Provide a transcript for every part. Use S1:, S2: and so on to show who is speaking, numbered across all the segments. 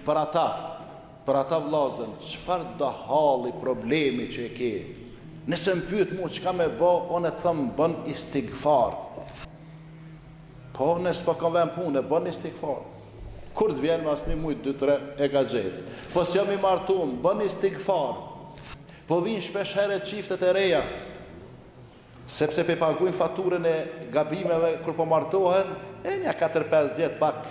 S1: Për ata vllazën, çfarë do halli problemi që e ke? Nëse më pyet mua çka më bë, unë të them bën istighfar. Po nëse po ka vën punë, bën istighfar. Kur të vjen mas një mujt, 2-3 e ka gjetë. Po s'jam i martuar, bën istighfar. Po vinë shpesh herë çiftet e reja, sepse pe paguajnë faturën e gabimeve kur po martohen, e një 4-5 vjet pak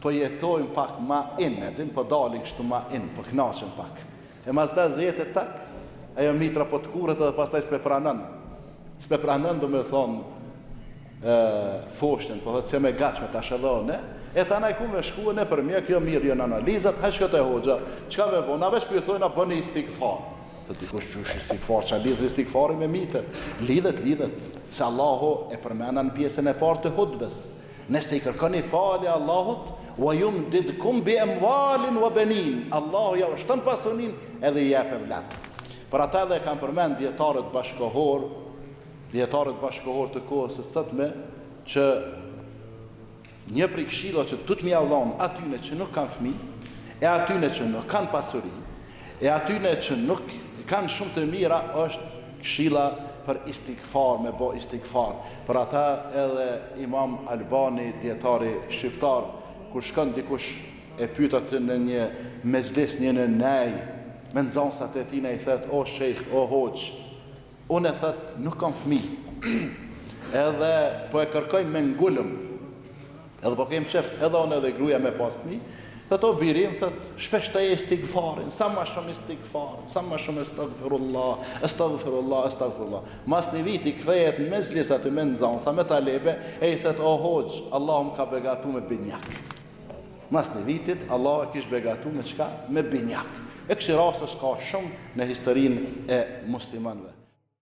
S1: po jetojnë pak ma inë, din po dalin kështu ma inë, po knaqen pak. E mas 5 vjetë tak, ajo mitra po të kurët edhe pastaj s'pe pranën. S'pe pranën do me thonë foshten, po thëtë se me gachme ta shëdhone, e ta naj ku me shkuën e për mje, kjo mirë jënë analizat, haj shkët e hoxha, qka me bo, na veç për ju thojnë a bëni istighfar. Dhe dikush qysh istighfar, që lidhë istighfari me mitër, lidhet, se Allahu e përmena në pjesën e partë të hudbes. Nëse i kërkoni falje Allahut, wa yumdidkum bi amwalin wa banin. Allahu ja shton pasunin edhe i jep vlat. Për ata dhe kanë përmend dietarët bashkohor të kohës së sotme që një prej këshillave që tut më avllon atyne që nuk kanë fëmijë, e atyne që nuk kanë pasuri, e atyne që nuk kanë shumë të mira është këshilla për istighfar, me bo istighfar. Për ata edhe Imam Albani, dietari shqiptar, kur shkon dikush e pyet atë në një mezhlis, një në nej, me nxënësat e tina i thet, o shejх, o hoxh, unë e thet, nuk kam fëmijë, edhe po e kërkoj me ngulëm, edhe po kem qef, edhe unë edhe gruaja me pas fëmijë, thët o birim, thët, shpesh të e istighfarin, sa ma shumë istighfarin, sa ma shumë estagfirullah. Mas një viti kthejet në mezhlisat e me nxënësa, me talebe, e i thët, o hoxh, Allah më ka begatu me binjak. Mas një vitit, Allah e kish begatu me qka? Me binjak. E kësi rastës ka shumë në historinë e muslimanve.